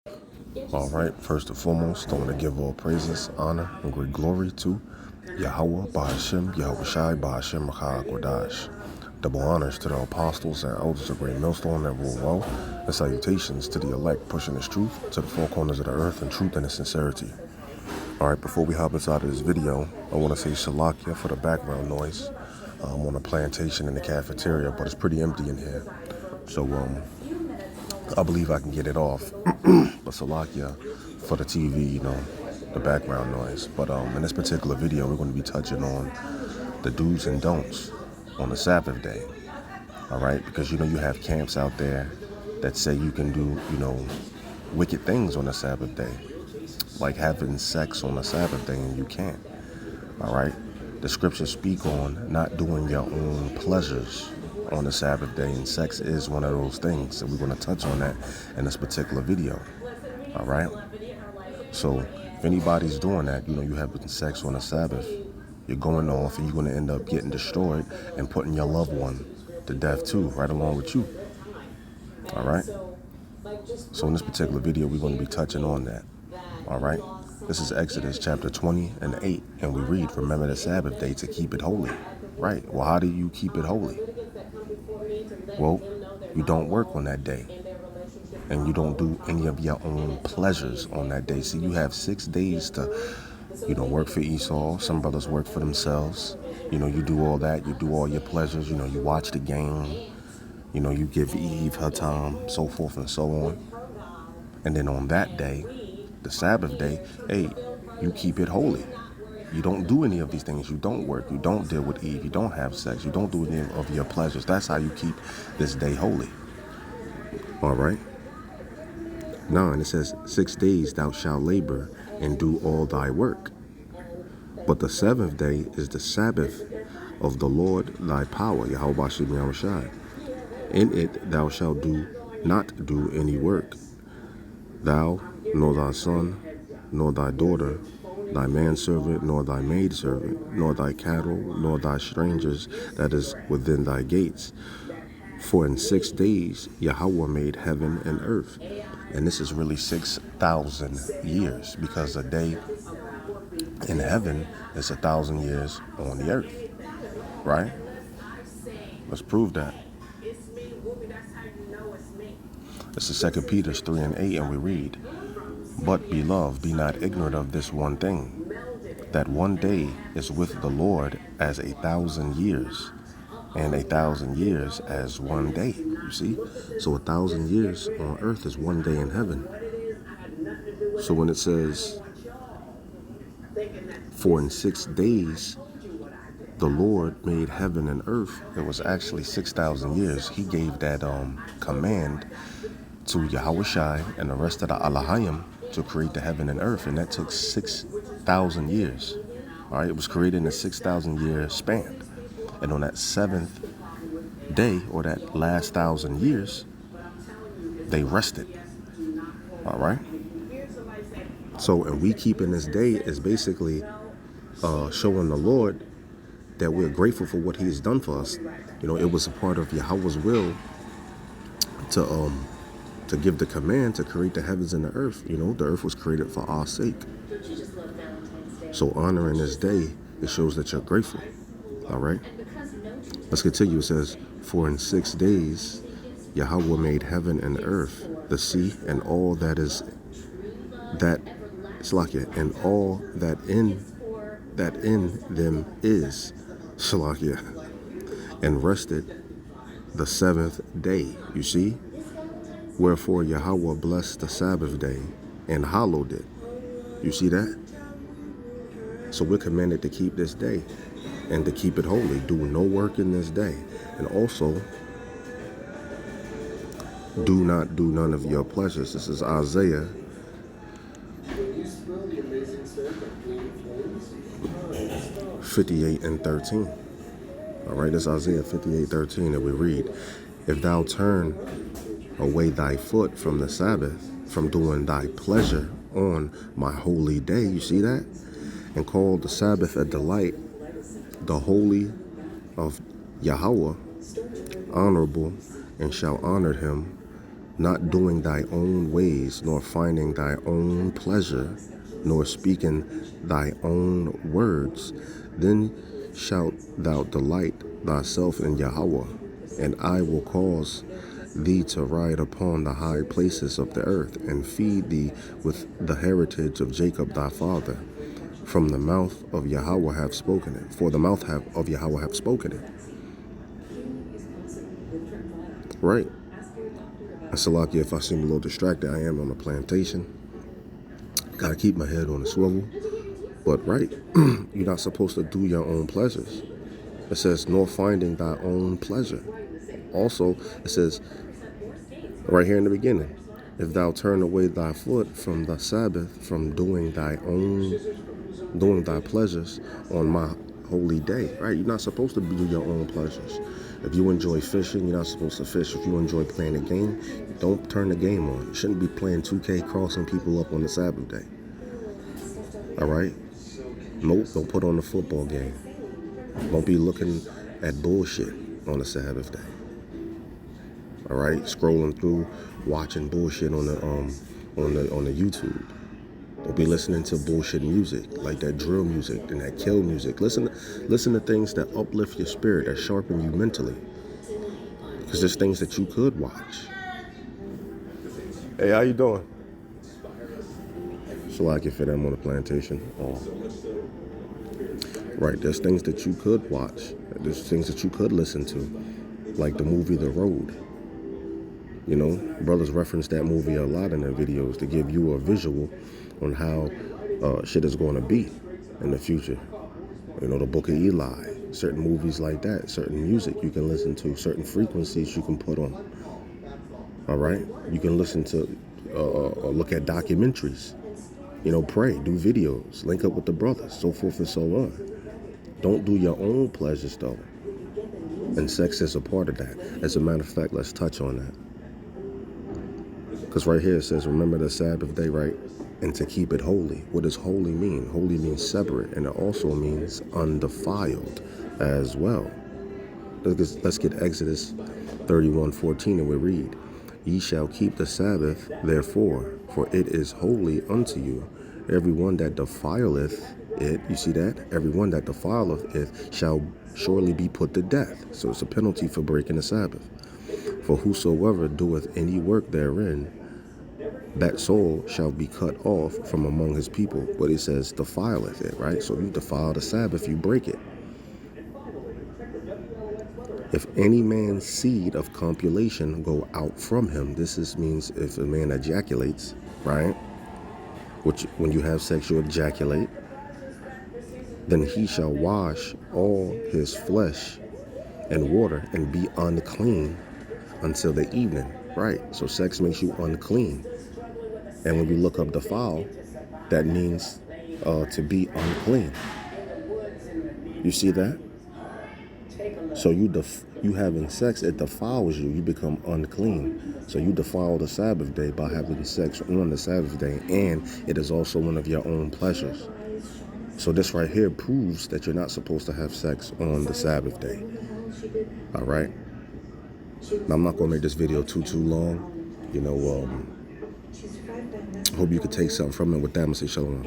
All right, first and foremost, I want to give all praises, honor, and great glory to Yahweh, Bahashem, Yahweh Shai, Bahashem, Rachah, Kodash. Double honors to the apostles and elders of Great Millstone that rule well, and salutations to the elect pushing this truth to the four corners of the earth in truth and in sincerity. All right, before we hop inside of this video, I want to say shalakia for the background noise. I'm on a plantation in the cafeteria, but it's pretty empty in here. So, I believe I can get it off. But Salakia for the TV, the background noise. But in this particular video, we're going to be touching on the do's and don'ts on the Sabbath day. All right, because you have camps out there that say you can do, wicked things on the Sabbath day, like having sex on the Sabbath day, and you can't. All right, the scriptures speak on not doing your own pleasures on the Sabbath day, and sex is one of those things. So we're going to touch on that in this particular video. All right. So if anybody's doing that, you having sex on the Sabbath, you're going off and you're going to end up getting destroyed and putting your loved one to death too, right along with you. All right. So in this particular video, we're going to be touching on that. All right. This is Exodus chapter 20 and 8. And we read, remember the Sabbath day to keep it holy. Right. Well, how do you keep it holy? Well, you don't work on that day. And you don't do any of your own pleasures on that day. See, you have 6 days to, work for Esau. Some brothers work for themselves. You do all that. You do all your pleasures. You watch the game. You give Eve her time, so forth and so on. And then on that day, the Sabbath day, hey, you keep it holy. You don't do any of these things. You don't work. You don't deal with Eve. You don't have sex. You don't do any of your pleasures. That's how you keep this day holy. All right. 9, it says, 6 days thou shalt labor and do all thy work. But the 7th day is the Sabbath of the Lord thy power, Yahweh Bashim Yahushai. In it thou shalt not do any work, thou, nor thy son, nor thy daughter, thy manservant, nor thy maidservant, nor thy cattle, nor thy strangers that is within thy gates. For in 6 days Yahweh made heaven and earth. And this is really 6,000 years, because a day in heaven is 1,000 years on the earth. Right? Let's prove that. This is 2 Peter 3 and 8, and we read, but beloved, be not ignorant of this one thing, that one day is with the Lord as 1,000 years, and 1,000 years as one day. You see? So 1,000 years on earth is one day in heaven. So when it says, for in 6 days the Lord made heaven and earth, it was actually 6,000 years. He gave that command to Yahweh Shai and the rest of the Alahayim to create the heaven and earth, and that took 6,000 years. All right, it was created in a 6,000 year span. And on that 7th day, or that last 1,000 years, they rested. All right. So, and we keeping this day is basically showing the Lord that we're grateful for what He has done for us. It was a part of Yahweh's will to give the command to create the heavens and the earth. The earth was created for our sake. So honoring this day, it shows that you're grateful. All right. Let's continue. It says, for in 6 days Yahweh made heaven and earth, the sea, and all that is that Salakia, and all that in them is Salakia, and rested the 7th day. You see? Wherefore Yahweh blessed the Sabbath day and hallowed it. You see that? So we're commanded to keep this day and to keep it holy. Do no work in this day. And also, do not do none of your pleasures. This is Isaiah 58 and 13. All right, that's Isaiah 58:13 that we read. If thou turn away thy foot from the Sabbath, from doing thy pleasure on my holy day, you see that? And call the Sabbath a delight, the holy of Yahweh, honorable, and shall honor him not doing thy own ways, nor finding thy own pleasure, nor speaking thy own words, then shalt thou delight thyself in Yahweh, and I will cause thee to ride upon the high places of the earth, and feed thee with the heritage of Jacob thy father. From the mouth of Yahweh have spoken it. For the mouth of Yahweh have spoken it. Right. And Salaki, if I seem a little distracted, I am on a plantation. Gotta keep my head on a swivel. But right, you're not supposed to do your own pleasures. It says, nor finding thy own pleasure. Also, it says, right here in the beginning, if thou turn away thy foot from the Sabbath, from doing thy pleasures on my holy day, right? You're not supposed to do your own pleasures. If you enjoy fishing, you're not supposed to fish. If you enjoy playing a game, don't turn the game on. You shouldn't be playing 2K crossing people up on the Sabbath day. All right? Nope, don't put on the football game. Don't be looking at bullshit on the Sabbath day. All right? Scrolling through, watching bullshit on the YouTube. Don't be listening to bullshit music, like that drill music and that kill music. Listen to things that uplift your spirit, that sharpen you mentally. Because there's things that you could watch. Hey, how you doing? So like if I'm on a plantation. Right, there's things that you could watch. There's things that you could listen to, like the movie The Road. You know, brothers reference that movie a lot in their videos to give you a visual on how shit is going to be in the future. You know, the Book of Eli, certain movies like that, certain music you can listen to, certain frequencies you can put on. All right, you can listen to, look at documentaries. You know, pray, do videos, link up with the brothers, so forth and so on. Don't do your own pleasures though. And sex is a part of that. As a matter of fact, let's touch on that. Because right here it says, remember the Sabbath day, right? And to keep it holy. What does holy mean? Holy means separate, and it also means undefiled as well. Let's get Exodus 31:14, and we read, Ye shall keep the Sabbath, therefore, for it is holy unto you. Everyone that defileth it, you see that? Everyone that defileth it shall surely be put to death. So it's a penalty for breaking the Sabbath. For whosoever doeth any work therein, that soul shall be cut off from among his people. But he says defileth it, right? So if you defile the Sabbath, you break it. If any man's seed of copulation go out from him, means if a man ejaculates, right? Which when you have sex, you ejaculate, then he shall wash all his flesh in water and be unclean until the evening, right? So sex makes you unclean. And when you look up defile, that means to be unclean. You see that? So you having sex, it defiles you. You become unclean. So you defile the Sabbath day by having sex on the Sabbath day, and it is also one of your own pleasures. So this right here proves that you're not supposed to have sex on the Sabbath day. All right? Now, I'm not going to make this video too long. You know, hope you could take something from it. With that, I'm going to say shalom.